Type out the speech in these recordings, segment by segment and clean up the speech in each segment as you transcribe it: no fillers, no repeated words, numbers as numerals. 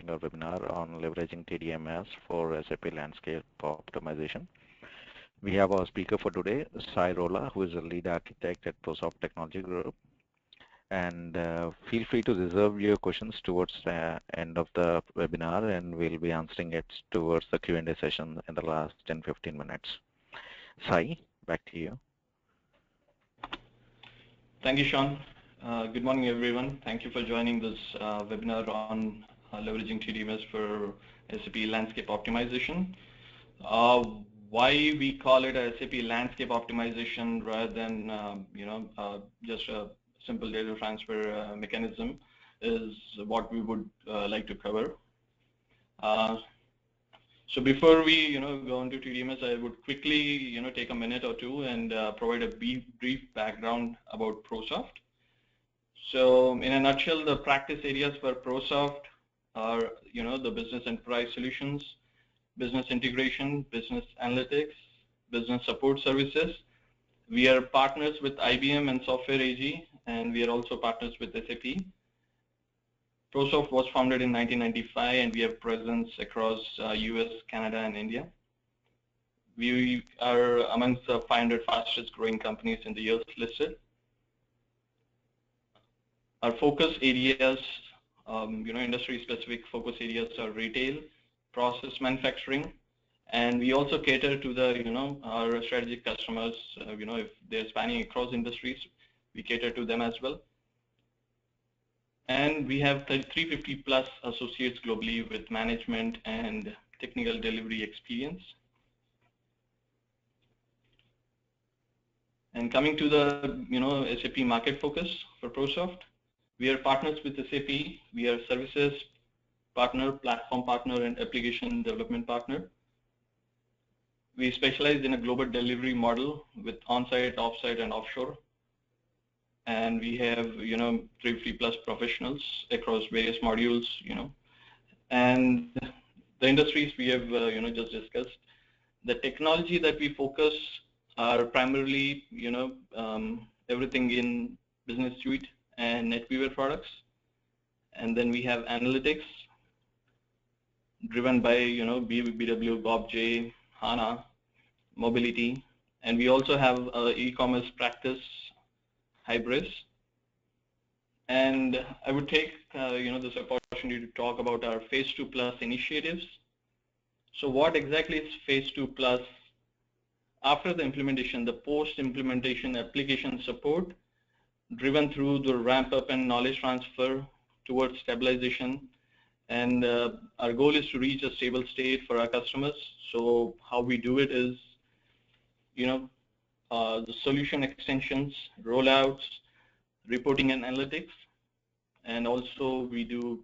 starting our webinar on leveraging TDMS for SAP landscape optimization. We have our speaker for today, Sai Rolla, who is a lead architect at ProSoft Technology Group. And feel free to reserve your questions towards the end of the webinar, and we'll be answering it towards the Q&A session in the last 10-15 minutes. Sai, back to you. Thank you, Sean. Good morning, everyone. Thank you for joining this webinar on leveraging TDMS for SAP landscape optimization. Why we call it a SAP landscape optimization rather than just a simple data transfer mechanism is what we would like to cover. So before we go into TDMS, I would quickly take a minute or two and provide a brief background about ProSoft. So in a nutshell, the practice areas for ProSoft are the business enterprise solutions, business integration, business analytics, business support services. We are partners with IBM and Software AG, and we are also partners with SAP. ProSoft was founded in 1995, and we have presence across US, Canada, and India. We are amongst the 500 fastest growing companies in the years listed. Our focus areas, industry-specific focus areas are retail, process manufacturing, and we also cater to the, our strategic customers. If they're spanning across industries, we cater to them as well. And we have 350 plus associates globally with management and technical delivery experience. And coming to the SAP market focus for ProSoft, we are partners with SAP. We are services partner, platform partner, and application development partner. We specialize in a global delivery model with on-site, off-site, and offshore. And we have 350 plus professionals across various modules, and the industries we have just discussed. The technology that we focus are primarily everything in Business Suite and NetWeaver products, and then we have analytics driven by BW, BobJ, HANA, mobility, and we also have e-commerce practice, Hybris. And I would take this opportunity to talk about our Phase 2 Plus initiatives. So what exactly is Phase 2 Plus? After the implementation, the post-implementation application support driven through the ramp-up and knowledge transfer towards stabilization. And our goal is to reach a stable state for our customers. So how we do it is, the solution extensions, rollouts, reporting and analytics, and also we do,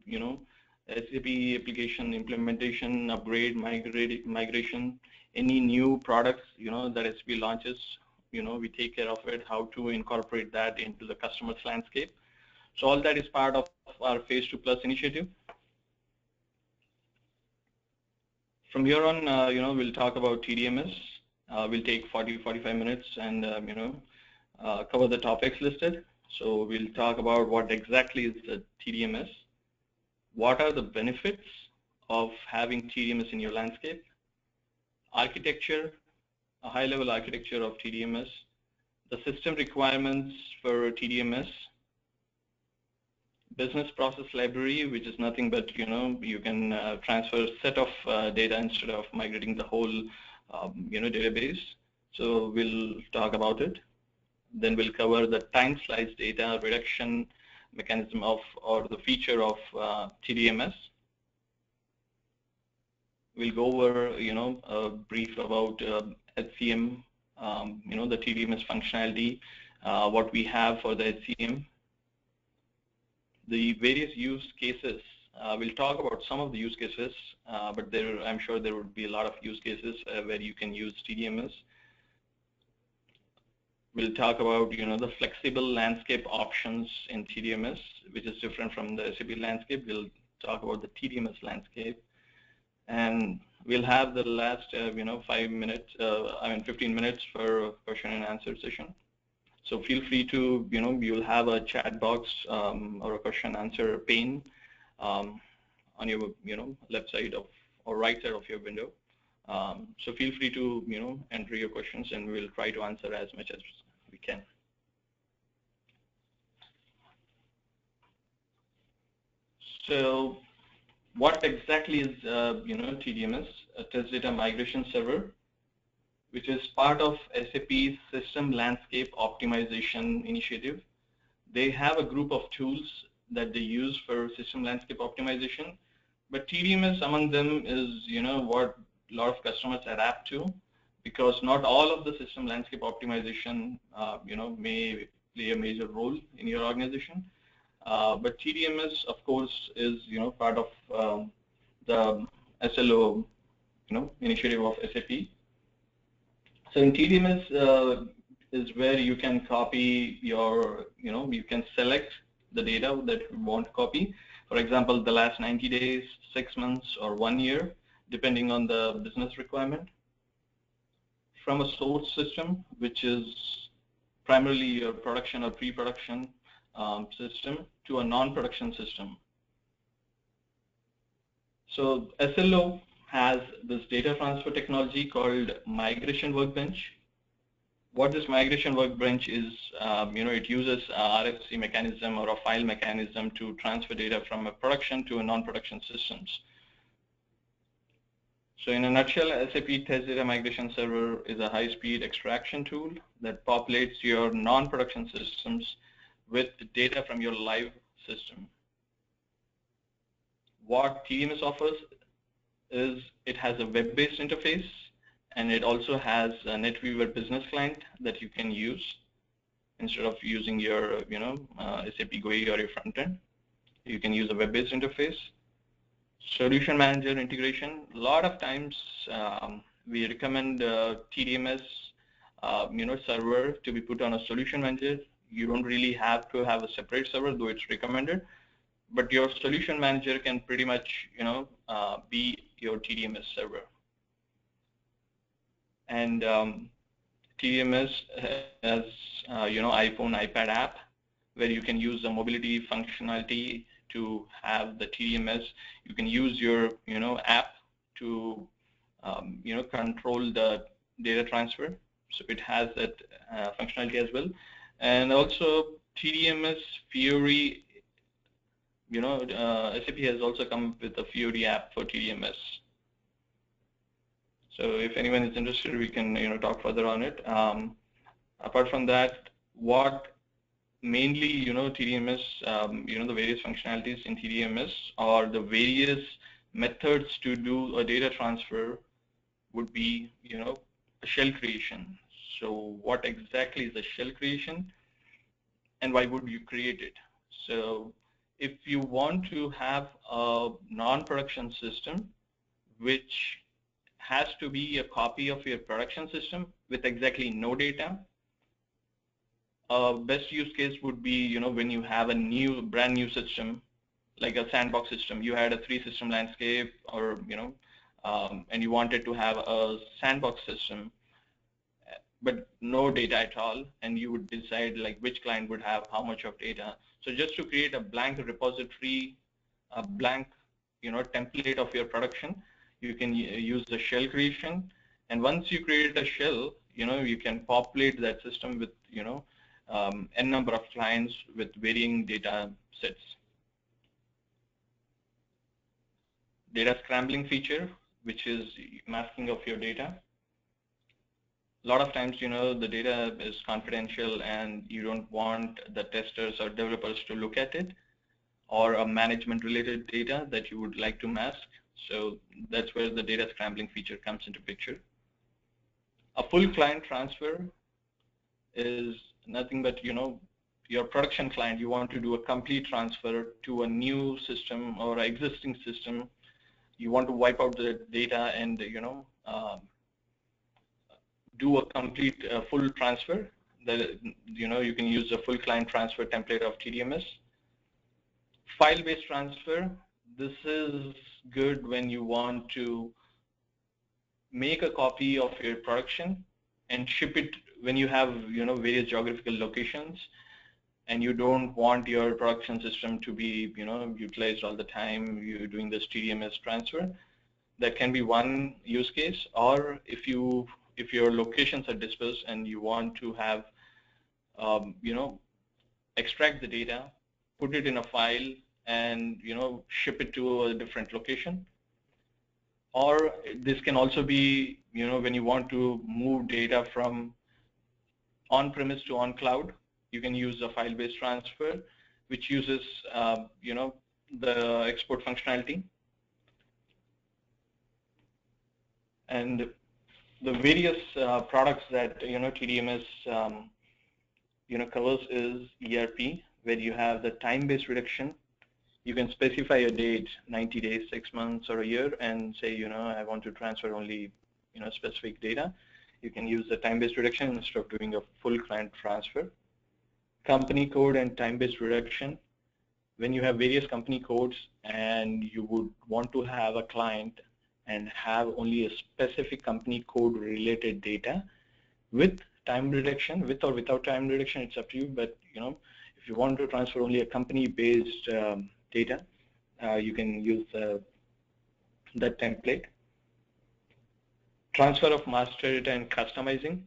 SAP application implementation, upgrade, migration, any new products, that SAP launches, we take care of it, how to incorporate that into the customer's landscape. So all that is part of our Phase 2 Plus initiative. From here on, we'll talk about TDMS. We'll take 40-45 minutes and cover the topics listed. So we'll talk about what exactly is the TDMS, what are the benefits of having TDMS in your landscape, architecture, a high-level architecture of TDMS, the system requirements for TDMS, business process library, which is nothing but you can transfer a set of data instead of migrating the whole database. So we'll talk about it. Then we'll cover the time slice data reduction mechanism or the feature of TDMS. We'll go over a brief about HCM, the TDMS functionality, what we have for the HCM, the various use cases. We'll talk about some of the use cases, but I'm sure there would be a lot of use cases where you can use TDMS. We'll talk about the flexible landscape options in TDMS, which is different from the SAP landscape. We'll talk about the TDMS landscape, and we'll have the last 15 minutes for a question and answer session. So feel free to you'll have a chat box or a question and answer pane on your left side of or right side of your window. So feel free to enter your questions, and we'll try to answer as much as we can. So what exactly is TDMS, a test data migration server, which is part of SAP's System Landscape Optimization initiative. They have a group of tools that they use for system landscape optimization, but TDMS among them is what a lot of customers adapt to, because not all of the system landscape optimization may play a major role in your organization. But TDMS, of course, is part of the SLO initiative of SAP. So in TDMS is where you can copy your you can select the data that you want to copy. For example, the last 90 days, 6 months, or 1 year, depending on the business requirement, from a source system, which is primarily your production or pre-production system, to a non-production system. So SLO has this data transfer technology called migration workbench. What this migration workbench is, it uses a RFC mechanism or a file mechanism to transfer data from a production to a non-production systems. So in a nutshell, SAP Test Data Migration Server is a high-speed extraction tool that populates your non-production systems with data from your live system. What TDMS offers is it has a web-based interface, and it also has a NetWeaver business client that you can use instead of using your SAP GUI or your front end. You can use a web-based interface. Solution manager integration. A lot of times we recommend TDMS server to be put on a solution manager. You don't really have to have a separate server, though it's recommended. But your solution manager can pretty much be your TDMS server. And TDMS has iPhone, iPad app, where you can use the mobility functionality to have the TDMS. You can use your app to control the data transfer. So it has that functionality as well. And also TDMS Fiori, SAP has also come up with a Fiori app for TDMS. So if anyone is interested, we can talk further on it. Apart from that, what mainly TDMS, the various functionalities in TDMS or the various methods to do a data transfer would be a shell creation. So what exactly is a shell creation, and why would you create it? So if you want to have a non-production system which has to be a copy of your production system with exactly no data, best use case would be when you have a brand new system, like a sandbox system. You had a 3-system landscape, or and you wanted to have a sandbox system, but no data at all, and you would decide like which client would have how much of data. So just to create a blank repository, a blank template of your production, you can use the shell creation. And once you create a shell, you can populate that system with n number of clients with varying data sets. Data scrambling feature, which is masking of your data. A lot of times, the data is confidential and you don't want the testers or developers to look at it, or a management related data that you would like to mask. So that's where the data scrambling feature comes into picture. A full client transfer is nothing but, your production client, you want to do a complete transfer to a new system or existing system. You want to wipe out the data and, do a complete full transfer. That you can use the full client transfer template of TDMS. File-based transfer. This is good when you want to make a copy of your production and ship it when you have various geographical locations. and you don't want your production system to be, utilized all the time, you're doing this TDMS transfer, that can be one use case. Or if your locations are dispersed and you want to have, extract the data, put it in a file, and ship it to a different location. Or this can also be, when you want to move data from on-premise to on-cloud, you can use a file-based transfer, which uses, the export functionality. And the various products that TDMS covers is ERP, where you have the time-based reduction. You can specify a date, 90 days, 6 months, or a year, and say, I want to transfer only, specific data. You can use the time-based reduction instead of doing a full client transfer. Company code and time-based reduction. When you have various company codes and you would want to have a client and have only a specific company code related data with time reduction, with or without time reduction, it's up to you. But if you want to transfer only a company-based data, you can use that template. Transfer of master data and customizing.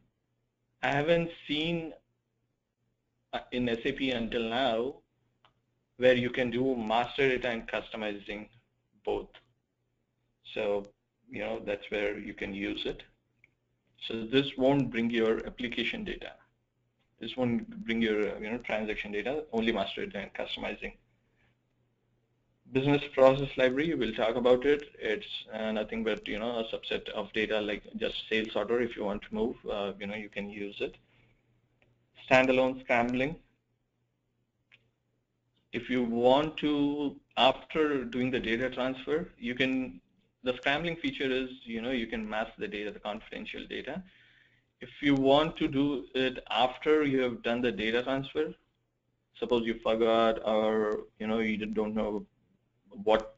I haven't seen in SAP until now where you can do master data and customizing both. So, that's where you can use it. So this won't bring your application data. This won't bring your, transaction data, only master data and customizing. Business process library, we'll talk about it. It's nothing but, a subset of data like just sales order. If you want to move, you can use it. Standalone scrambling. If you want to, after doing the data transfer, the scrambling feature is, you can mask the data, the confidential data. If you want to do it after you have done the data transfer, suppose you forgot or, you don't know what,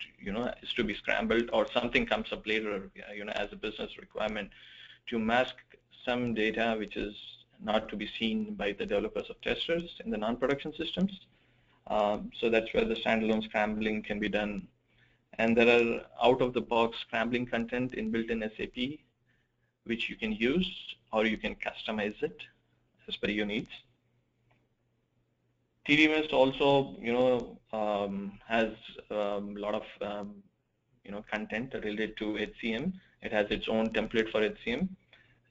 is to be scrambled, or something comes up later, as a business requirement to mask some data which is not to be seen by the developers or testers in the non-production systems. So that's where the standalone scrambling can be done. And there are out-of-the-box scrambling content inbuilt in SAP, which you can use, or you can customize it as per your needs. TDMS also, has a lot of, content related to HCM. It has its own template for HCM,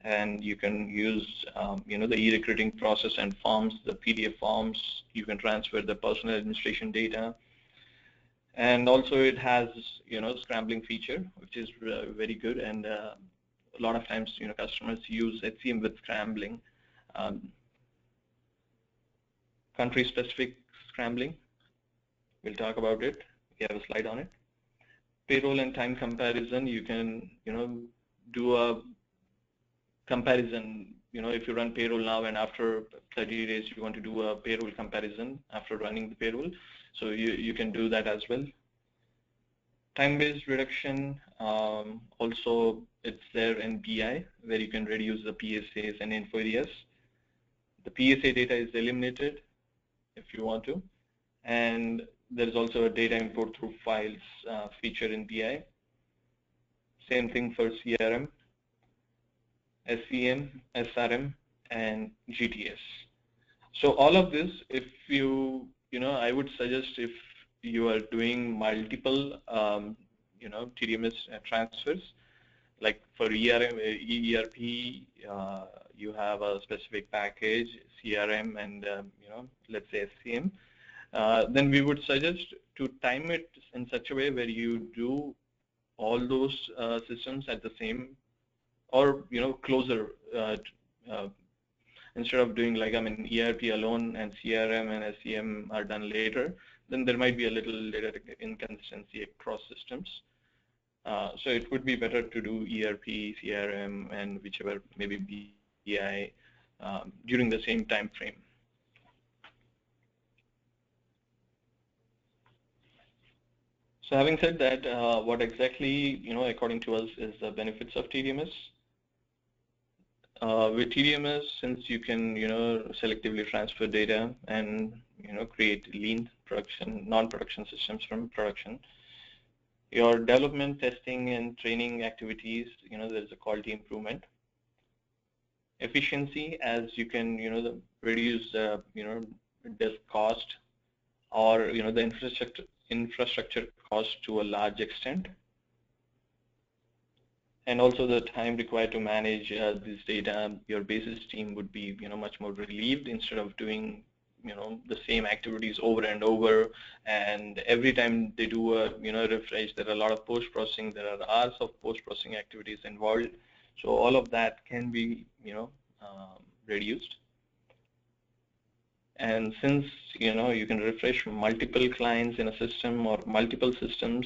and you can use, the e-recruiting process and forms, the PDF forms. You can transfer the personal administration data. And also it has, scrambling feature, which is very good. And a lot of times, customers use HCM with scrambling. Country-specific scrambling, we'll talk about it. We have a slide on it. Payroll and time comparison, you can, do a comparison. If you run payroll now and after 30 days you want to do a payroll comparison after running the payroll, so you can do that as well. Time-based reduction, also it's there in BI, where you can reduce the PSAs and info areas. The PSA data is eliminated if you want to, and there is also a data import through files feature in BI. Same thing for CRM, SCM, SRM, and GTS. So all of this, if I would suggest if you are doing multiple, TDMS transfers, like for ERP, you have a specific package, CRM, and let's say SCM. Then we would suggest to time it in such a way where you do all those systems at the same, or closer. Instead of doing like ERP alone and CRM and SCM are done later, then there might be a little data inconsistency across systems. So it would be better to do ERP, CRM, and whichever maybe BI during the same time frame. So having said that, what exactly, according to us, is the benefits of TDMS? With TDMS, since you can, selectively transfer data and, create lean production, non-production systems from production, your development, testing, and training activities, there's a quality improvement. Efficiency, as you can, reduce, disk cost or, the infrastructure cost to a large extent. And also the time required to manage this data, your basis team would be, much more relieved instead of doing, the same activities over and over. And every time they do a, refresh, there are a lot of post-processing. There are hours of post-processing activities involved. So all of that can be, reduced. And since you can refresh multiple clients in a system or multiple systems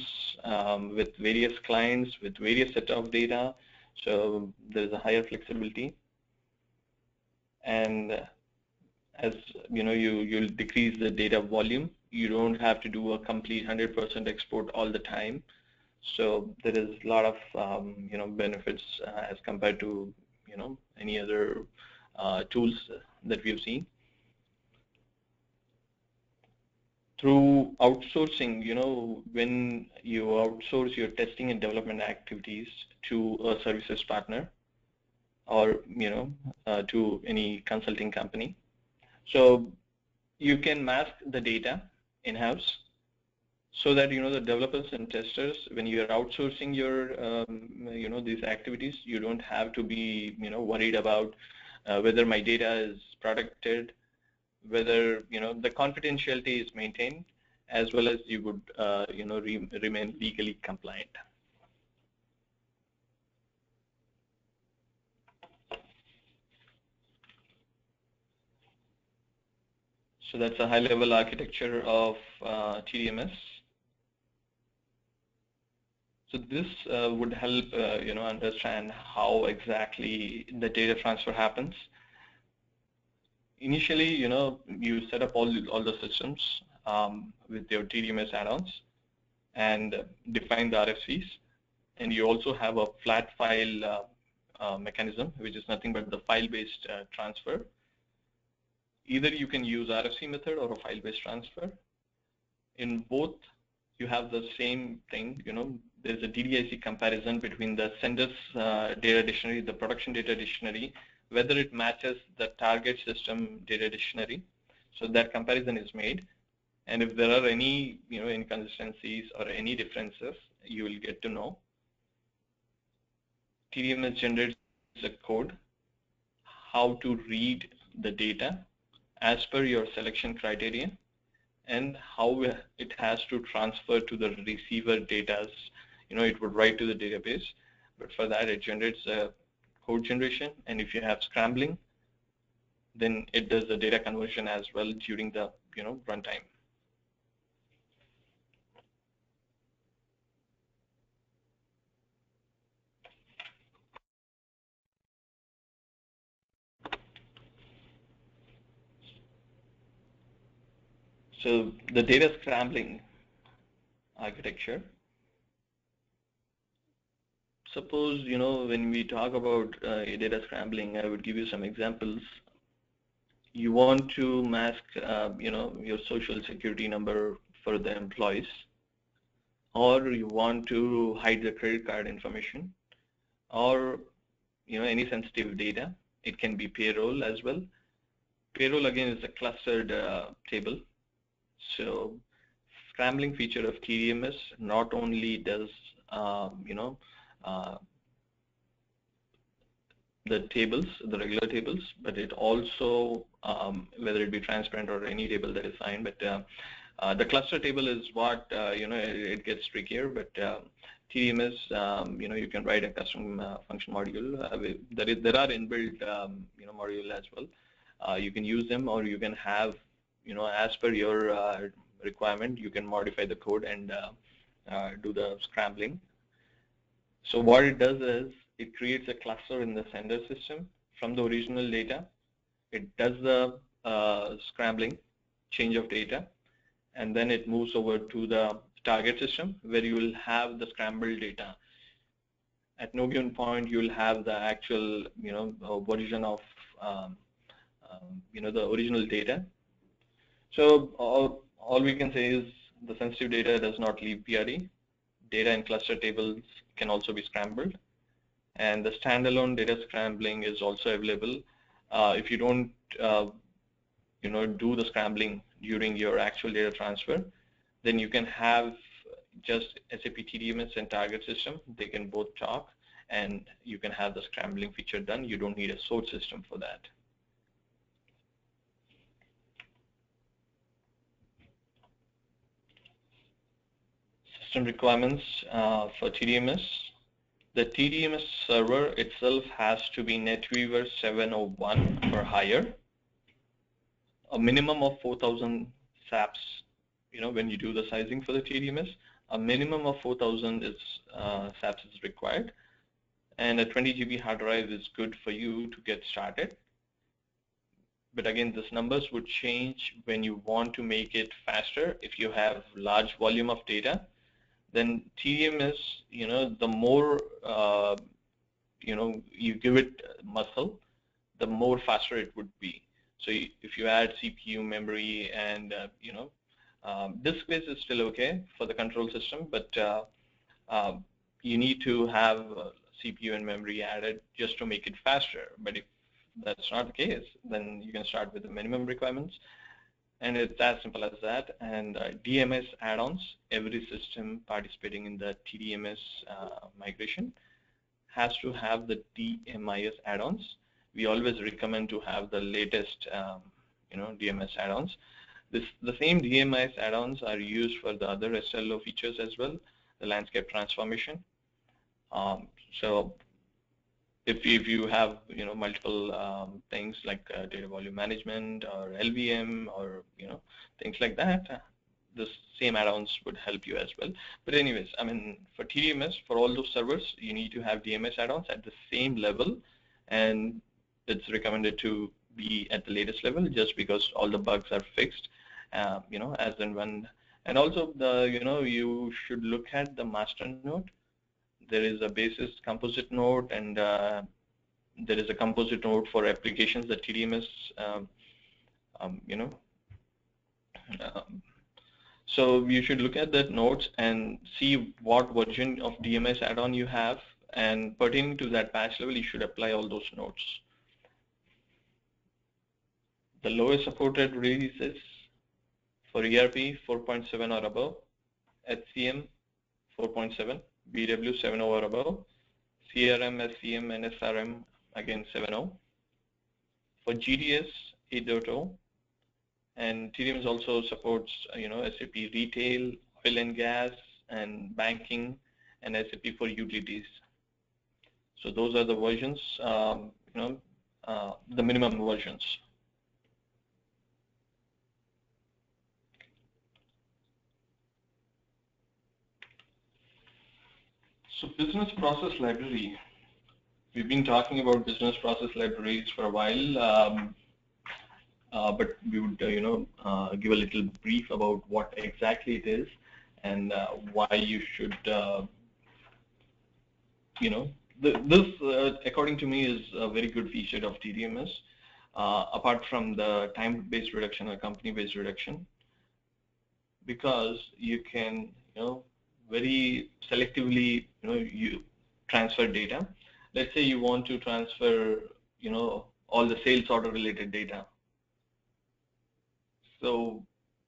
with various clients with various set of data, so there's a higher flexibility. And as you'll decrease the data volume. You don't have to do a complete 100% export all the time. So there is a lot of benefits as compared to any other tools that we've seen. Through outsourcing, when you outsource your testing and development activities to a services partner or, to any consulting company, so you can mask the data in-house so that, the developers and testers, when you're outsourcing your, these activities, you don't have to be, worried about whether my data is protected, whether the confidentiality is maintained, as well as you would remain legally compliant. So that's a high-level architecture of TDMS. So this would help understand how exactly the data transfer happens. Initially, you set up all the systems with your TDMS add-ons and define the RFCs, and you also have a flat file mechanism, which is nothing but the file-based transfer. Either you can use RFC method or a file-based transfer. In both, you have the same thing. There's a DDIC comparison between the sender's data dictionary, the production data dictionary, whether it matches the target system data dictionary. So that comparison is made, and if there are any inconsistencies or any differences, you will get to know. TDMS generates a code how to read the data as per your selection criteria and how it has to transfer to the receiver data. It would write to the database, but for that it generates a code generation, and if you have scrambling, then it does the data conversion as well during the runtime. So the data scrambling architecture. Suppose when we talk about data scrambling, I would give you some examples. You want to mask your social security number for the employees, or you want to hide the credit card information, or any sensitive data. It can be payroll as well. Payroll again is a clustered table. So scrambling feature of TDMS not only does the tables, the regular tables, but it also, whether it be transparent or any table that is signed, but the cluster table is what, it gets trickier, but TDMS, you can write a custom function module. There are inbuilt, module as well. You can use them, or you can have, as per your requirement, you can modify the code and do the scrambling. So what it does is it creates a cluster in the sender system from the original data. It does the scrambling, change of data, and then it moves over to the target system where you will have the scrambled data. at no given point you'll have the actual version of the original data. So all we can say is the sensitive data does not leave PRE. Data in cluster tables can also be scrambled, and the standalone data scrambling is also available. If you don't do the scrambling during your actual data transfer, then you can have just SAP TDMS and target system. They can both talk, and you can have the scrambling feature done. You don't need a source system for that. System requirements for TDMS. The TDMS server itself has to be NetWeaver 701 or higher. A minimum of 4,000 SAPs. When you do the sizing for the TDMS, a minimum of 4,000 SAPs is required, and a 20 GB hard drive is good for you to get started. But again, these numbers would change when you want to make it faster. If you have large volume of data, then TDMS, the more you give it muscle, the more faster it would be. So if you add CPU, memory, and disk space is still okay for the control system, but you need to have CPU and memory added just to make it faster. But if that's not the case, then you can start with the minimum requirements, and it's as simple as that. And DMS add-ons, every system participating in the TDMS migration has to have the DMIS add-ons. We always recommend to have the latest DMS add-ons. The same DMIS add-ons are used for the other SLO features as well, the landscape transformation. So if you have multiple things like data volume management or LVM or things like that, the same add-ons would help you as well. But anyways, I mean, for TDMS, for all those servers, you need to have DMS add-ons at the same level, and it's recommended to be at the latest level just because all the bugs are fixed, as and when. And also you should look at the master node. There is a basis composite node, and there is a composite node for applications that TDMS, so you should look at that nodes and see what version of DMS add-on you have, and pertaining to that patch level, you should apply all those nodes. The lowest supported releases for ERP 4.7 or above, HCM 4.7, BW 7.0 or above, CRM, SCM, and SRM again 7.0. For GDS 8.0, and TDMS also supports SAP Retail, Oil and Gas, and Banking, and SAP for Utilities. So those are the versions, the minimum versions. So business process library. We've been talking about business process libraries for a while, but we would give a little brief about what exactly it is and why you should this according to me is a very good feature of TDMS, apart from the time-based reduction or company-based reduction, because you can very selectively you transfer data. Let's say you want to transfer all the sales order related data. So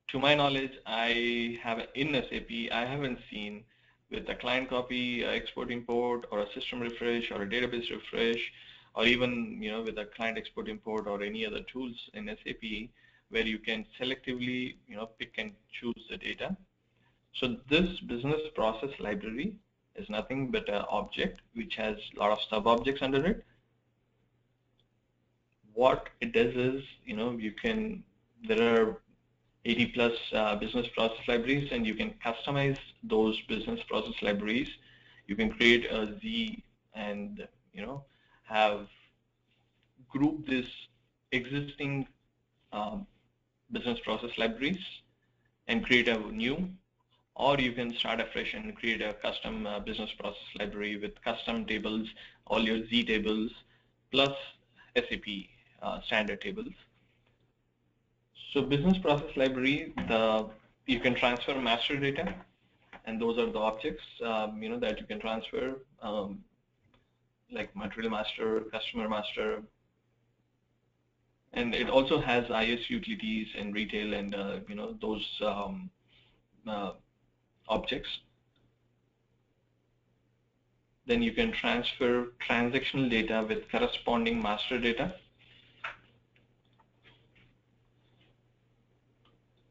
to my knowledge, I have in SAP, I haven't seen with a client copy, export import, or a system refresh, or a database refresh, or even with a client export import or any other tools in SAP where you can selectively pick and choose the data. So this business process library is nothing but an object which has a lot of sub-objects under it. What it does is, there are 80 plus business process libraries, and you can customize those business process libraries. You can create a Z and have group this existing business process libraries and create a new, or you can start afresh and create a custom business process library with custom tables, all your Z tables, plus SAP standard tables. So business process library, you can transfer master data, and those are the objects that you can transfer, like material master, customer master, and it also has IS utilities in retail and those objects. Then you can transfer transactional data with corresponding master data.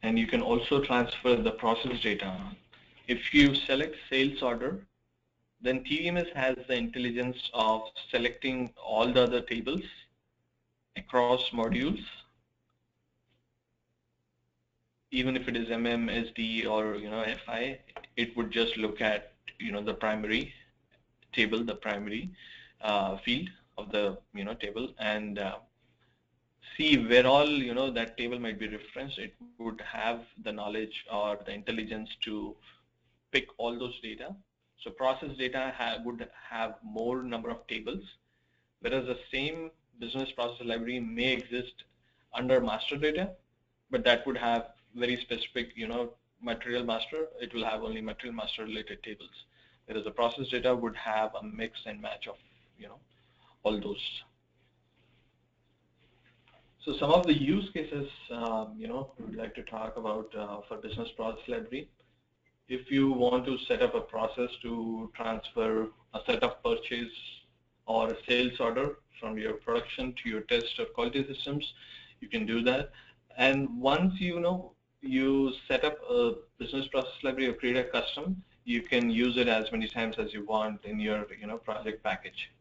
And you can also transfer the process data. If you select sales order, then TDMS has the intelligence of selecting all the other tables across modules, even if it is MM, SD, or FI. It would just look at the primary table, the primary field of the table, and see where all that table might be referenced. It would have the knowledge or the intelligence to pick all those data. So process data would have more number of tables, whereas the same business process library may exist under master data, but that would have very specific material master. It will have only material master related tables, whereas the process data would have a mix and match of all those. So some of the use cases we would like to talk about for business process library. If you want to set up a process to transfer a set of purchase or a sales order from your production to your test or quality systems, you can do that. And once you set up a business process library or create a custom, you can use it as many times as you want in your project package.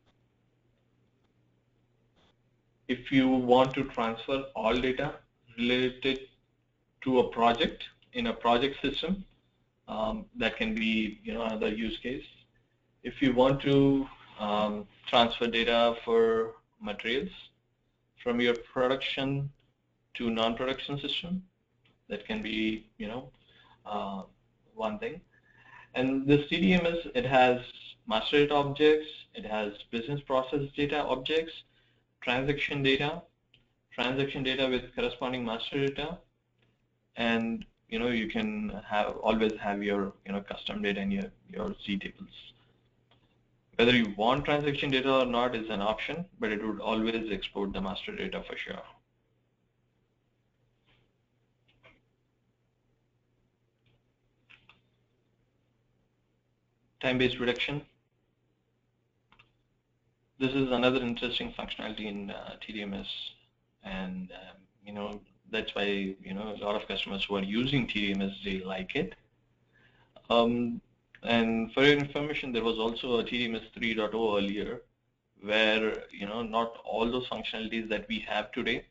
If you want to transfer all data related to a project in a project system, that can be another use case. If you want to transfer data for materials from your production to non-production system, that can be one thing. And this TDMS, it has master data objects, it has business process data objects, transaction data with corresponding master data, and you can always have your custom data in your Z tables. Whether you want transaction data or not is an option, but it would always export the master data for sure. Time-based reduction. This is another interesting functionality in TDMS, and that's why a lot of customers who are using TDMS, they like it. And for your information, there was also a TDMS 3.0 earlier, where not all those functionalities that we have today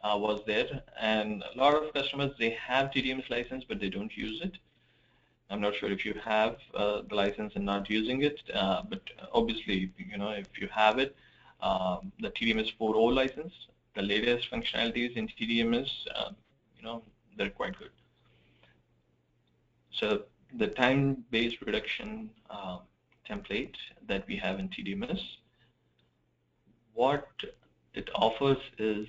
was there, and a lot of customers, they have TDMS license but they don't use it. I'm not sure if you have the license and not using it, but obviously if you have it, the TDMS 4.0 license, the latest functionalities in TDMS, they're quite good. So the time-based reduction template that we have in TDMS, what it offers is,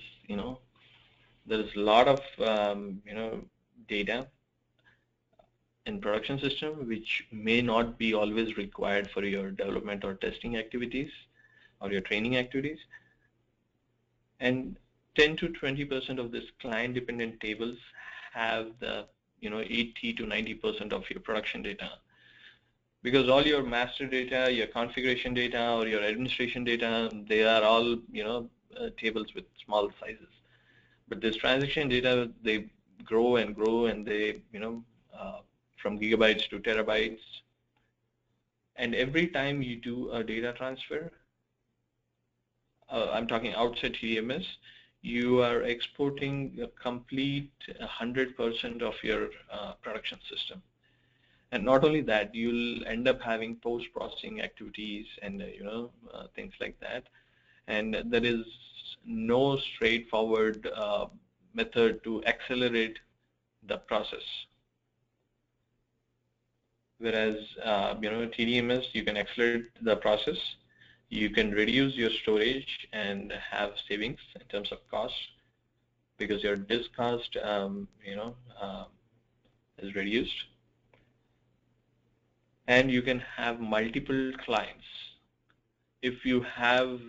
there's a lot of data in production system which may not be always required for your development or testing activities or your training activities, and 10 to 20% of this client-dependent tables have the 80 to 90% of your production data, because all your master data, your configuration data, or your administration data, they are all tables with small sizes. But this transaction data, they grow and grow, and they from gigabytes to terabytes. And every time you do a data transfer, I'm talking outside TDMS, you are exporting a complete 100% of your production system. And not only that, you'll end up having post-processing activities and things like that. And there is no straightforward method to accelerate the process. Whereas TDMS, you can accelerate the process, you can reduce your storage and have savings in terms of cost because your disk cost is reduced, and you can have multiple clients. If you have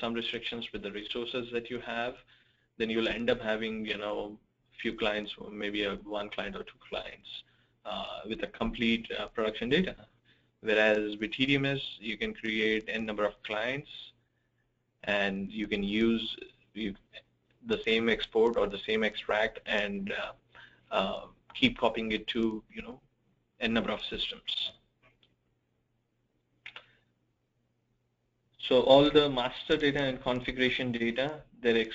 some restrictions with the resources that you have, then you'll end up having few clients, or maybe one client or two clients with a complete production data. Whereas with TDMS, you can create n number of clients, and you can use the same export or the same extract and keep copying it to n number of systems. So all the master data and configuration data, they're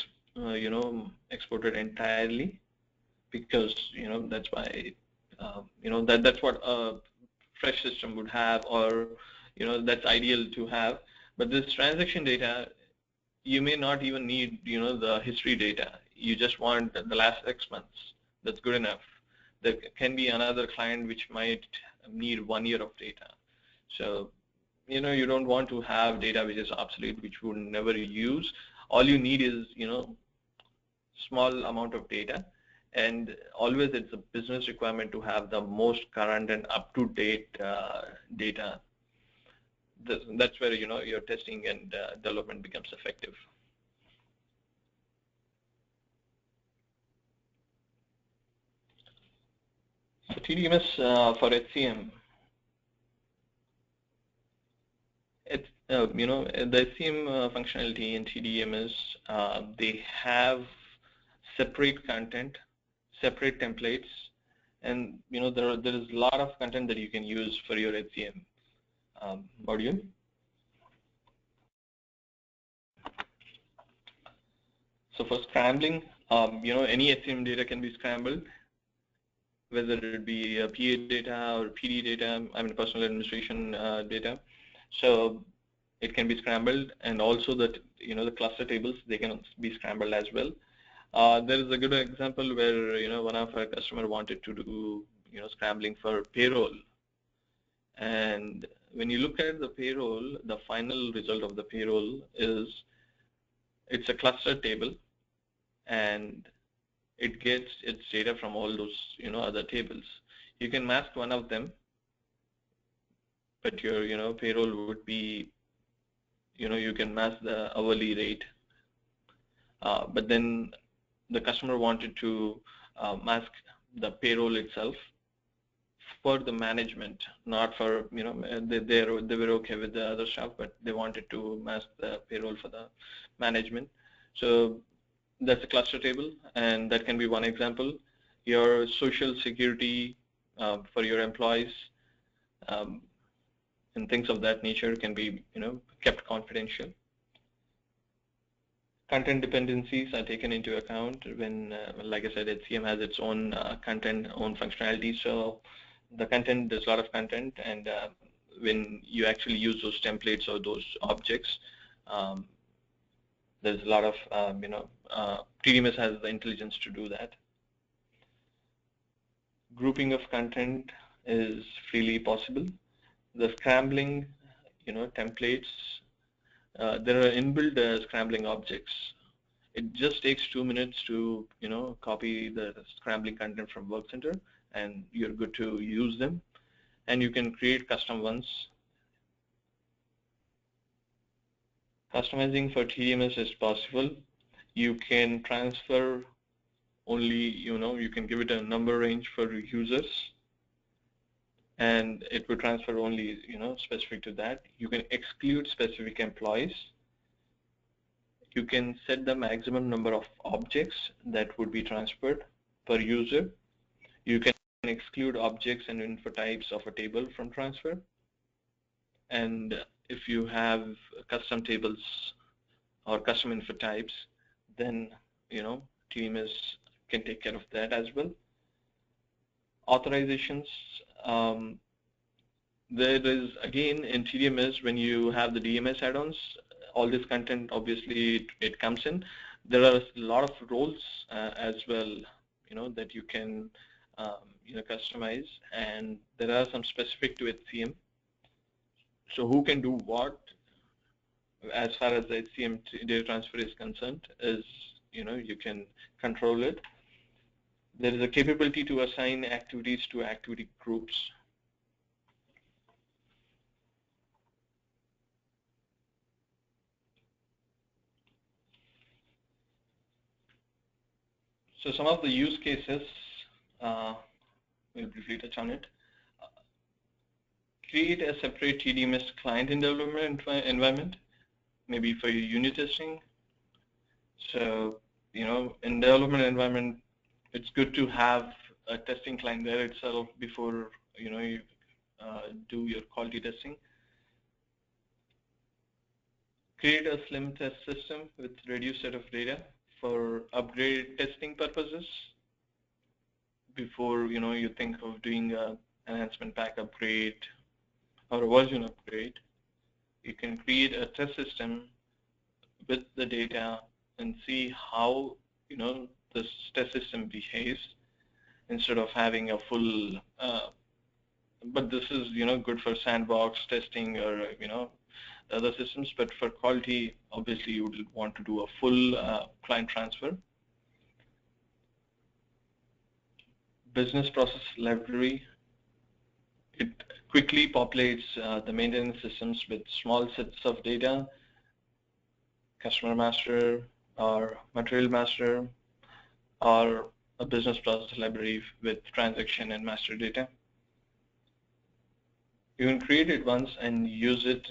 exported entirely, because that's why that's what a fresh system would have, or that's ideal to have. But this transaction data, you may not even need the history data. You just want the last 6 months. That's good enough. There can be another client which might need 1 year of data. So you don't want to have data which is obsolete, which you would never use. All you need is small amount of data, and always it's a business requirement to have the most current and up-to-date data. That's where your testing and development becomes effective. So TDMS for HCM, the HCM functionality in TDMS, they have separate content, separate templates, and there is a lot of content that you can use for your HCM module. So for scrambling, any HCM data can be scrambled, whether it be PA data or PD data, personal administration data. So it can be scrambled, and also the cluster tables, they can be scrambled as well. There is a good example where one of our customer wanted to do scrambling for payroll, and when you look at the payroll, the final result of the payroll is it's a cluster table, and it gets its data from all those other tables. You can mask one of them, but your payroll would be you can mask the hourly rate, but then the customer wanted to mask the payroll itself for the management, not for they were okay with the other stuff, but they wanted to mask the payroll for the management. So that's a cluster table, and that can be one example. Your social security for your employees and things of that nature can be kept confidential. Content dependencies are taken into account when, like I said, HCM has its own content, own functionality. So the content, there's a lot of content, and when you actually use those templates or those objects, there's a lot of TDMS has the intelligence to do that. Grouping of content is freely possible. The scrambling, templates, there are inbuilt scrambling objects. It just takes 2 minutes to copy the scrambling content from Work Center, and you're good to use them. And you can create custom ones. Customizing for TDMS is possible. You can transfer only, you can give it a number range for users, and it will transfer only, specific to that. You can exclude specific employees. You can set the maximum number of objects that would be transferred per user. You can exclude objects and info types of a table from transfer. And if you have custom tables or custom info types, then TDMS can take care of that as well. Authorizations. There is, again, in TDMS, when you have the DMS add-ons, all this content, obviously, it comes in. There are a lot of roles as well, that you can customize, and there are some specific to HCM. So who can do what as far as the HCM data transfer is concerned is, you can control it. There is a capability to assign activities to activity groups. So some of the use cases, we'll briefly touch on it. Create a separate TDMS client in development environment, maybe for your unit testing. So, in development environment, it's good to have a testing client there itself before, you do your quality testing. Create a slim test system with reduced set of data for upgrade testing purposes before, you think of doing a enhancement pack upgrade or a version upgrade. You can create a test system with the data and see how, this test system behaves instead of having a full, but this is, good for sandbox testing or, other systems, but for quality, obviously you would want to do a full client transfer. Business process library, it quickly populates the maintenance systems with small sets of data, customer master or material master, or a business process library with transaction and master data. You can create it once and use it,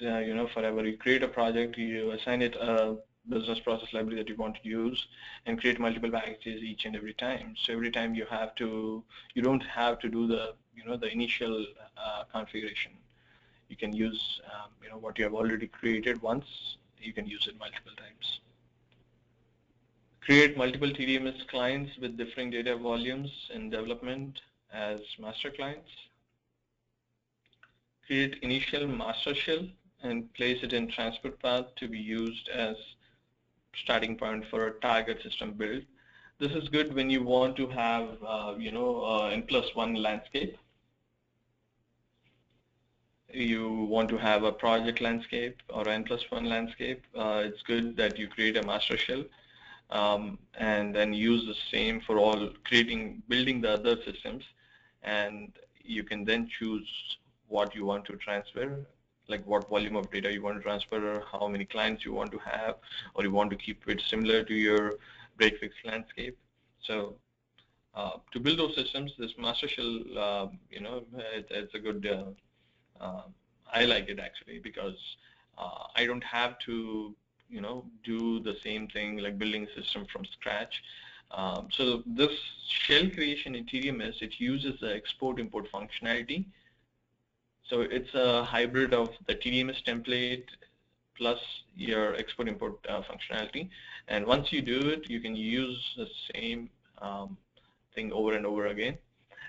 forever. You create a project, you assign it a business process library that you want to use, and create multiple packages each and every time. So every time you don't have to do the, the initial configuration. You can use, what you have already created once. You can use it multiple times. Create multiple TDMS clients with differing data volumes in development as master clients. Create initial master shell and place it in transport path to be used as starting point for a target system build. This is good when you want to have, N+1 landscape. You want to have a project landscape or N+1 landscape. It's good that you create a master shell and then use the same for all building the other systems, and you can then choose what you want to transfer, like what volume of data you want to transfer, or how many clients you want to have, or you want to keep it similar to your break-fix landscape. So to build those systems, this master shell, it's a good, I like it actually, because I don't have to, do the same thing like building a system from scratch. So this shell creation in TDMS, it uses the export-import functionality. So it's a hybrid of the TDMS template plus your export-import functionality. And once you do it, you can use the same thing over and over again.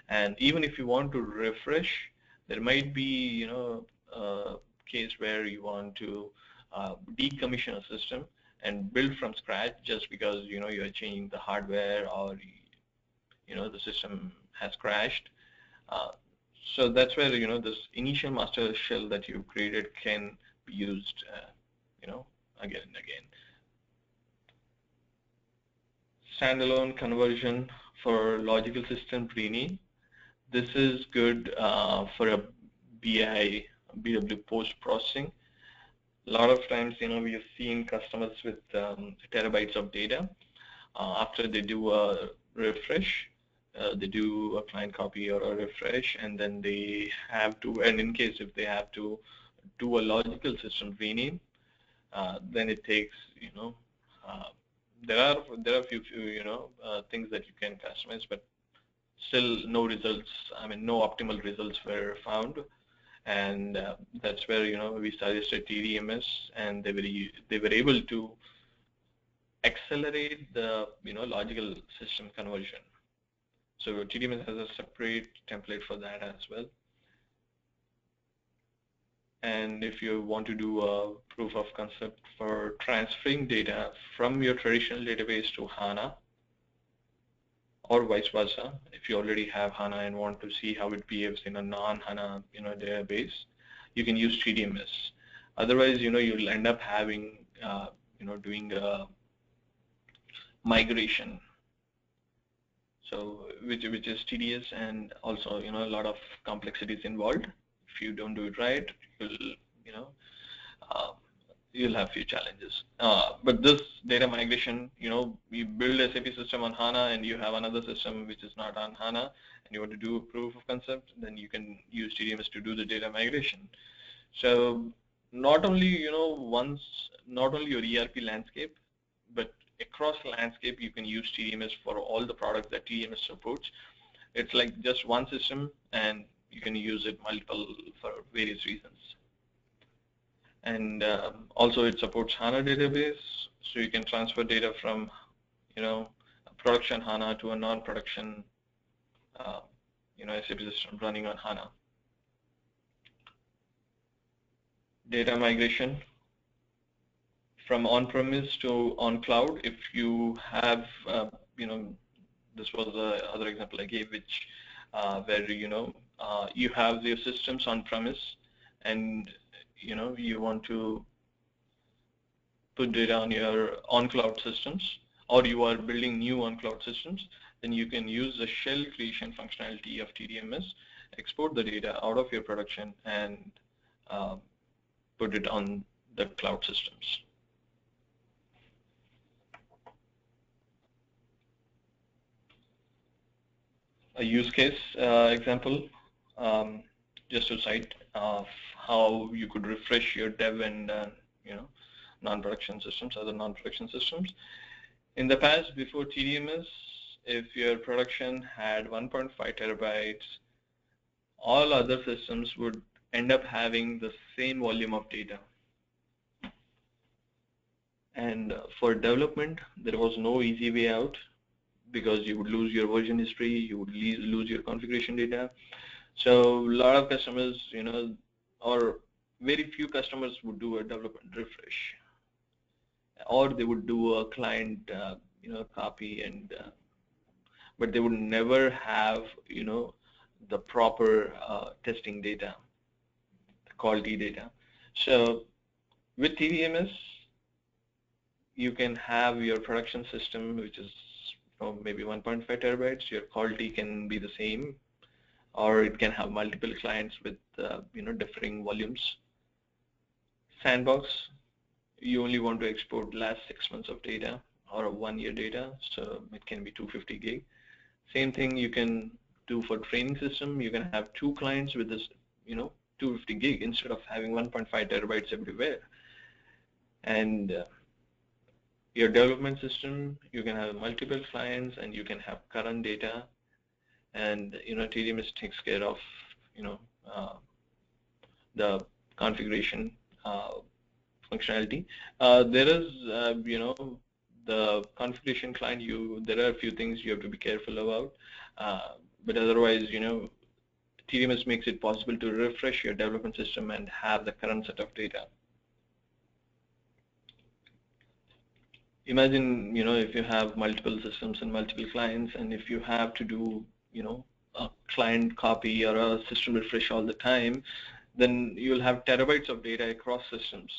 And even if you want to refresh, there might be, a case where you want to decommission a system and build from scratch just because, you're changing the hardware or, the system has crashed. So that's where, this initial master shell that you created can be used, again and again. Standalone conversion for logical system rename. This is good for a BW post-processing. A lot of times, we have seen customers with terabytes of data. After they do a refresh, they do a client copy or a refresh, and then they have to, and in case if they have to do a logical system rename, then it takes, there are a few things that you can customize, but still no results. I mean, no optimal results were found, and that's where we suggested TDMS, and they were able to accelerate the logical system conversion. So TDMS has a separate template for that as well. And if you want to do a proof of concept for transferring data from your traditional database to HANA, or vice versa. If you already have HANA and want to see how it behaves in a non-HANA, database, you can use TDMS. Otherwise, you'll end up having, doing a migration. So, which is tedious, and also, a lot of complexities involved. If you don't do it right, uh, you'll have few challenges. But this data migration, you build a SAP system on HANA and you have another system which is not on HANA, and you want to do a proof of concept, then you can use TDMS to do the data migration. So not only, not only your ERP landscape, but across landscape, you can use TDMS for all the products that TDMS supports. It's like just one system, and you can use it multiple for various reasons. And also it supports HANA database, so you can transfer data from, a production HANA to a non-production, SAP system running on HANA. Data migration from on-premise to on-cloud. If you have, this was the other example I gave, which where you have your systems on-premise, and you want to put data on your on-cloud systems, or you are building new on-cloud systems, then you can use the shell creation functionality of TDMS, export the data out of your production, and put it on the cloud systems. A use case example, just to cite how you could refresh your dev and non-production systems, other non-production systems. In the past, before TDMS, if your production had 1.5 terabytes, all other systems would end up having the same volume of data. And for development, there was no easy way out, because you would lose your version history, you would lose your configuration data. So a lot of customers, or very few customers would do a development refresh, or they would do a client, copy, and but they would never have, the proper testing data, the quality data. So with TDMS, you can have your production system, which is maybe 1.5 terabytes. Your quality can be the same, or it can have multiple clients with differing volumes. Sandbox, you only want to export last 6 months of data or 1 year data, so it can be 250 gig. Same thing you can do for training system. You can have 2 clients with this 250 gig instead of having 1.5 terabytes everywhere. And your development system, you can have multiple clients and you can have current data, and TDMS takes care of the configuration functionality. There is the configuration client. There are a few things you have to be careful about, but otherwise TDMS makes it possible to refresh your development system and have the current set of data. Imagine, if you have multiple systems and multiple clients, and if you have to do, a client copy or a system refresh all the time, then you'll have terabytes of data across systems,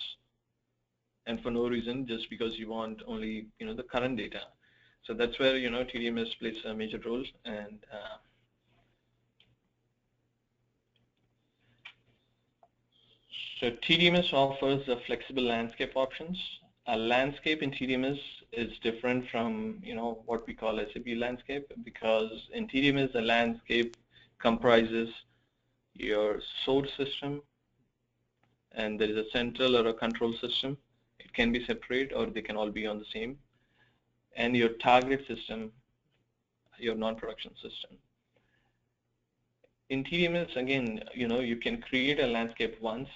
and for no reason, just because you want only, the current data. So that's where, TDMS plays a major role. And so TDMS offers the flexible landscape options. A landscape in TDMS is different from what we call SAP landscape, because in TDMS the landscape comprises your source system, and there is a central or a control system. It can be separate, or they can all be on the same, and your target system, your non-production system. In TDMS, again, you can create a landscape once,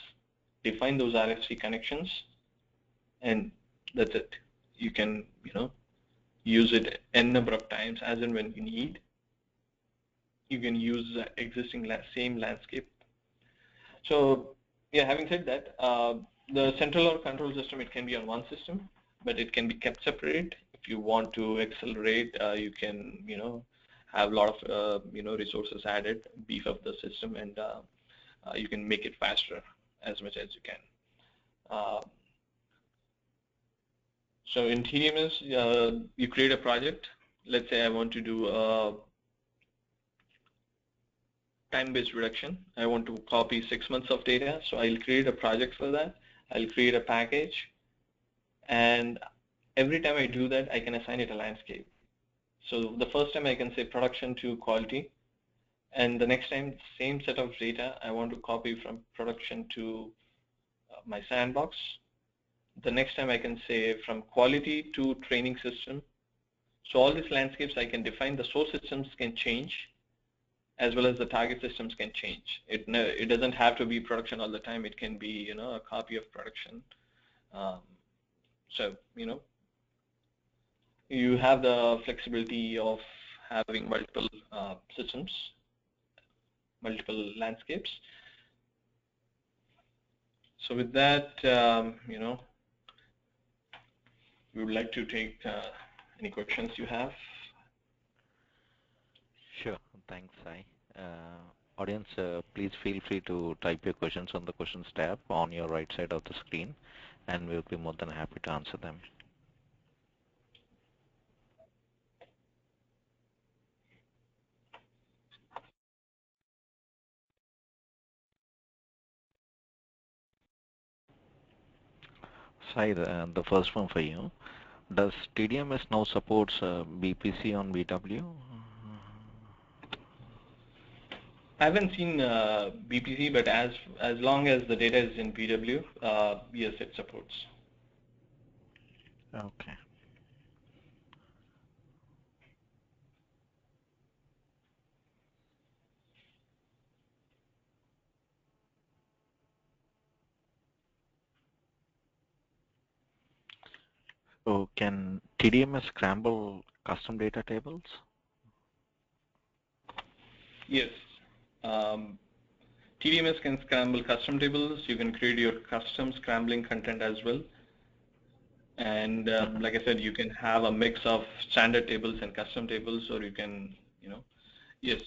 define those RFC connections, and that's it. You can, use it n number of times as and when you need. You can use the existing same landscape. So, yeah, having said that, the central or control system, it can be on one system, but it can be kept separate. If you want to accelerate, you can, have a lot of resources added, beef up the system, and you can make it faster as much as you can. So in TDMS, you create a project. Let's say I want to do a time-based reduction. I want to copy 6 months of data, so I'll create a project for that. I'll create a package, and every time I do that, I can assign it a landscape. So the first time I can say production to quality, and the next time, same set of data, I want to copy from production to my sandbox. The next time I can say from quality to training system. So all these landscapes I can define. The source systems can change, as well as the target systems can change. It doesn't have to be production all the time. It can be a copy of production. So you have the flexibility of having multiple systems, multiple landscapes. So with that, we would like to take any questions you have. Sure, thanks, Sai. Audience, please feel free to type your questions on the questions tab on your right side of the screen, and we'll be more than happy to answer them. Sai, the first one for you. Does TDMS now supports BPC on BW? I haven't seen BPC, but as long as the data is in BW, yes, it supports. Okay. So can TDMS scramble custom data tables? Yes. TDMS can scramble custom tables. You can create your custom scrambling content as well. And like I said, you can have a mix of standard tables and custom tables, or you can, yes,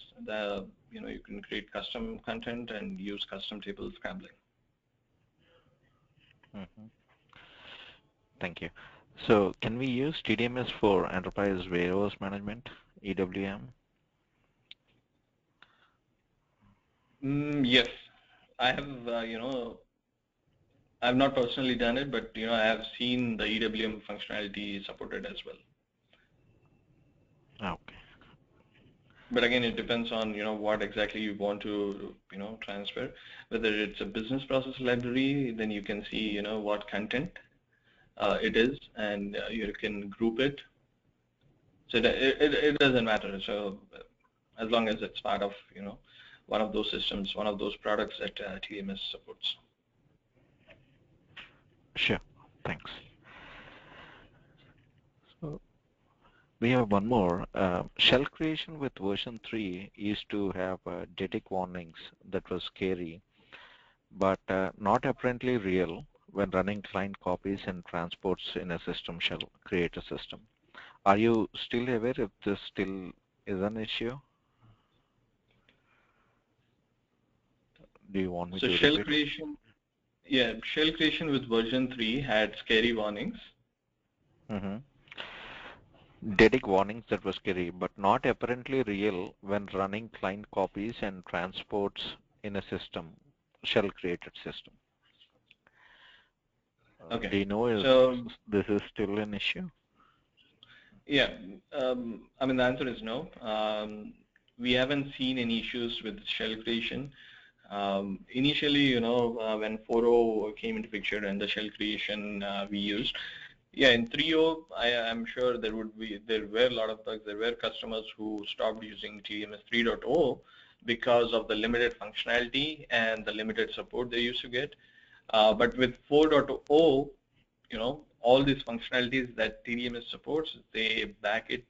you can create custom content and use custom table scrambling. Mm-hmm. Thank you. So can we use TDMS for enterprise warehouse management, EWM? Yes, I have, I've not personally done it, but I have seen the EWM functionality supported as well. Okay. But again, it depends on what exactly you want to transfer. Whether it's a business process library, then you can see what content it is, and you can group it. So it doesn't matter. So as long as it's part of one of those systems, one of those products that TDMS supports. Sure. Thanks. So we have one more. Shell creation with version 3 used to have static warnings that was scary, but not apparently real when running client copies and transports in a system shell create a system. Are you still aware if this still is an issue? Do you want me to shell repeat? creation, yeah, shell creation with version 3 had scary warnings. Mm-hmm. Static warnings that were scary, but not apparently real when running client copies and transports in a system, shell created system. Okay. Do you know if this is still an issue? Yeah, I mean, the answer is no. We haven't seen any issues with shell creation. Initially, when 4.0 came into picture and the shell creation we used, yeah, in 3.0, I'm sure there were a lot of bugs. There were customers who stopped using TDMS 3.0 because of the limited functionality and the limited support they used to get. But with 4.0, all these functionalities that TDMS supports, they back it,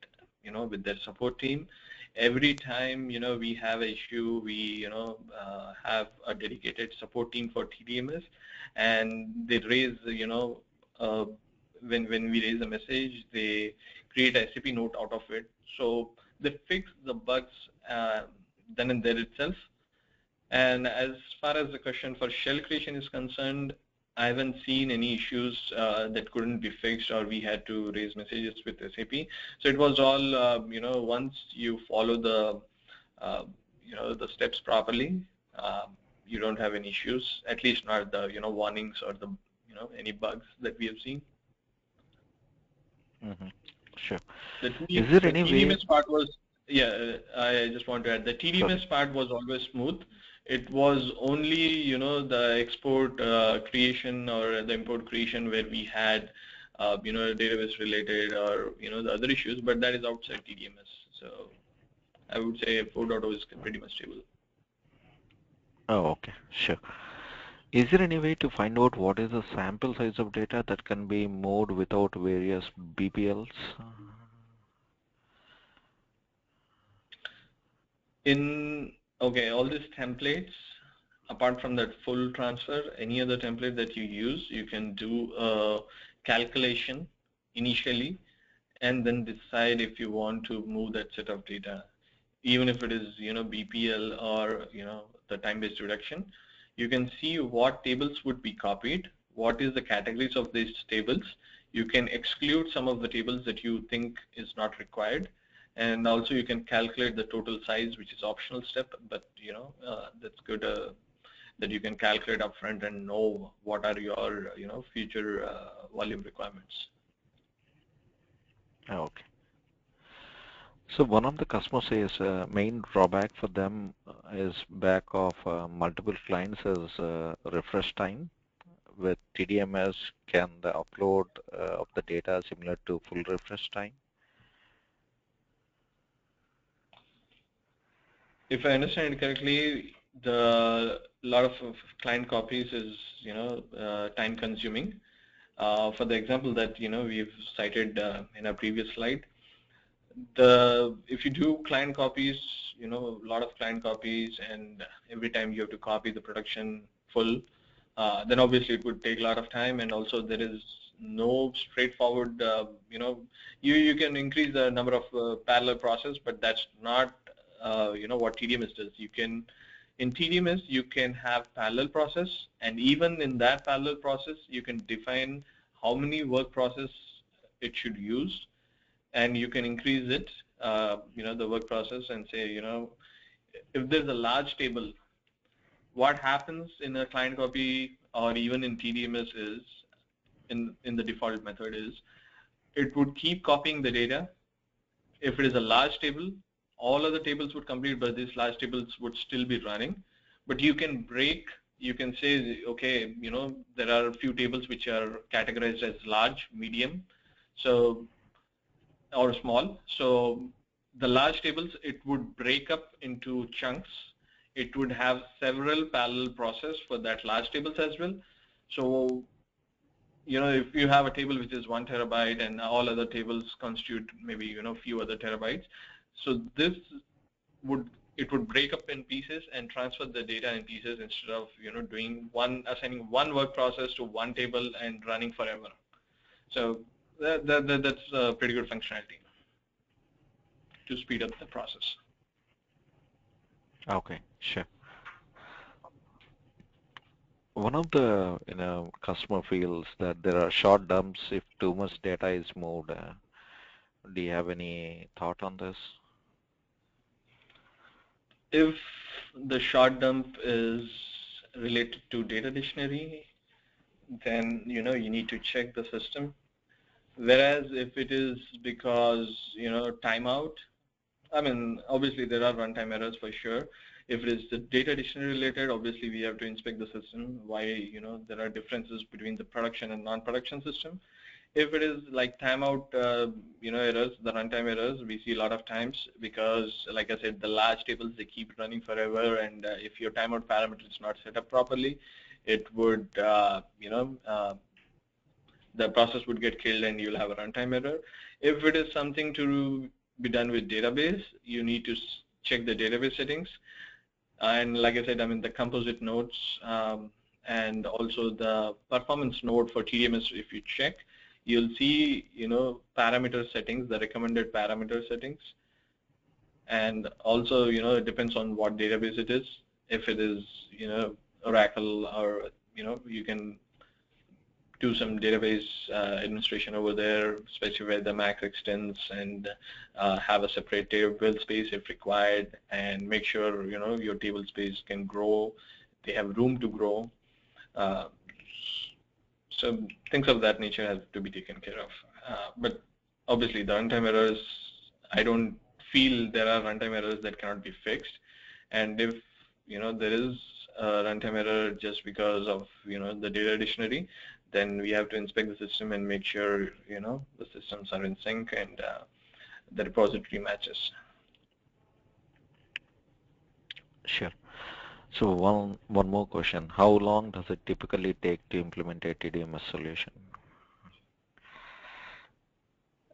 with their support team. Every time, we have an issue, we, have a dedicated support team for TDMS, and they raise, when we raise a message, they create a SAP note out of it. So they fix the bugs then and there itself. And as far as the question for shell creation is concerned, I haven't seen any issues that couldn't be fixed or we had to raise messages with SAP. So it was all, once you follow the, the steps properly, you don't have any issues, at least not the, warnings or the, any bugs that we have seen. Mm-hmm. Sure. The Is there any TDMS way? part was, yeah, I just want to add, the TDMS part was always smooth. It was only, the export creation or the import creation where we had, database related or, the other issues, but that is outside TDMS. So I would say 4.0 is pretty much stable. Oh, okay, sure. Is there any way to find out what is the sample size of data that can be moved without various BPLs? Okay, all these templates, apart from that full transfer, any other template that you use, you can do a calculation initially and then decide if you want to move that set of data. Even if it is, BPL or, the time-based reduction, you can see what tables would be copied, what is the categories of these tables. You can exclude some of the tables that you think is not required. And also you can calculate the total size, which is optional step, but that's good that you can calculate upfront and know what are your future volume requirements. Okay. So one of the customers says main drawback for them is back of multiple clients is refresh time. With TDMS, can the upload of the data similar to full refresh time? If I understand it correctly, the lot of client copies is time consuming. For the example that we've cited in our previous slide, if you do client copies, a lot of client copies, and every time you have to copy the production full, then obviously it would take a lot of time, and also there is no straightforward, you can increase the number of parallel process, but that's not what TDMS does. In TDMS you can have parallel process, and even in that parallel process you can define how many work process it should use, and you can increase it, the work process, and say, if there's a large table, what happens in a client copy or even in TDMS is, in the default method is, it would keep copying the data. If it is a large table, all other tables would complete, but these large tables would still be running. But you can say, okay, there are a few tables which are categorized as large, medium, or small. So the large tables, it would break up into chunks. It would have several parallel process for that large tables as well. So if you have a table which is 1 terabyte and all other tables constitute maybe few other terabytes, so it would break up in pieces and transfer the data in pieces instead of assigning one work process to one table and running forever. So that's a pretty good functionality to speed up the process. Okay, sure. One of the customer feels that there are short dumps if too much data is moved. Do you have any thought on this? If the short dump is related to data dictionary, then you need to check the system. Whereas if it is because timeout, I mean, obviously there are runtime errors for sure. If it is the data dictionary related, obviously we have to inspect the system, why there are differences between the production and non-production system. If it is like timeout errors, the runtime errors, we see a lot of times because, like I said, the large tables, they keep running forever, and if your timeout parameter is not set up properly, it would the process would get killed and you'll have a runtime error. If it is something to be done with database, you need to check the database settings. And like I said, I mean, the composite nodes and also the performance node for TDMS, if you check, you'll see, parameter settings, the recommended parameter settings. And also, it depends on what database it is. If it is, Oracle, or, you can do some database administration over there, specify the max extents, and have a separate table space if required, and make sure your table space can grow. They have room to grow. Uh, so things of that nature have to be taken care of. But obviously, the runtime errors, I don't feel there are runtime errors that cannot be fixed. And if there is a runtime error just because of the data dictionary, then we have to inspect the system and make sure the systems are in sync and the repository matches. Sure. So one more question. How long does it typically take to implement a TDMS solution?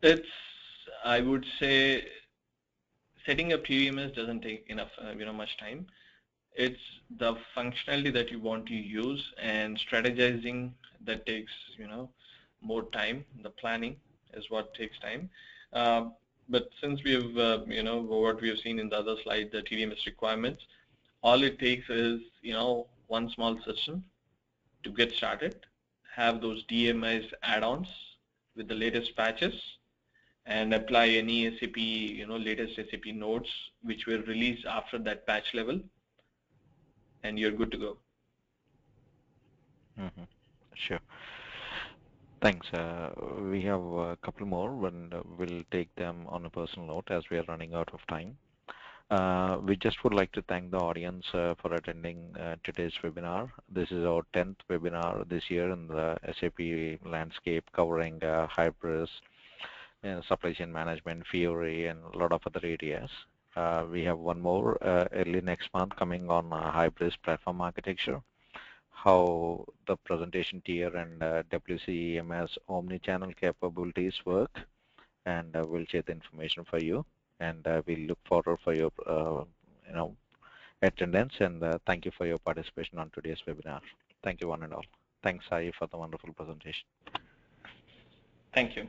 It's, I would say, setting up TDMS doesn't take enough much time. It's the functionality that you want to use, and strategizing that takes more time. The planning is what takes time. But since we have what we have seen in the other slide, the TDMS requirements, all it takes is one small system to get started, have those DMS add-ons with the latest patches, and apply any SAP latest SAP nodes which were released after that patch level, and you're good to go. Mm-hmm. Sure. Thanks. We have a couple more, and we'll take them on a personal note as we are running out of time. We just would like to thank the audience for attending today's webinar. This is our 10th webinar this year in the SAP landscape, covering Hybris, supply chain management, Fiori, and a lot of other areas. We have one more early next month coming on Hybris platform architecture, how the presentation tier and WCEMS omni-channel capabilities work, and we'll share the information for you. And we look forward for your attendance, and thank you for your participation on today's webinar. Thank you one and all. Thanks, Sai, for the wonderful presentation. Thank you.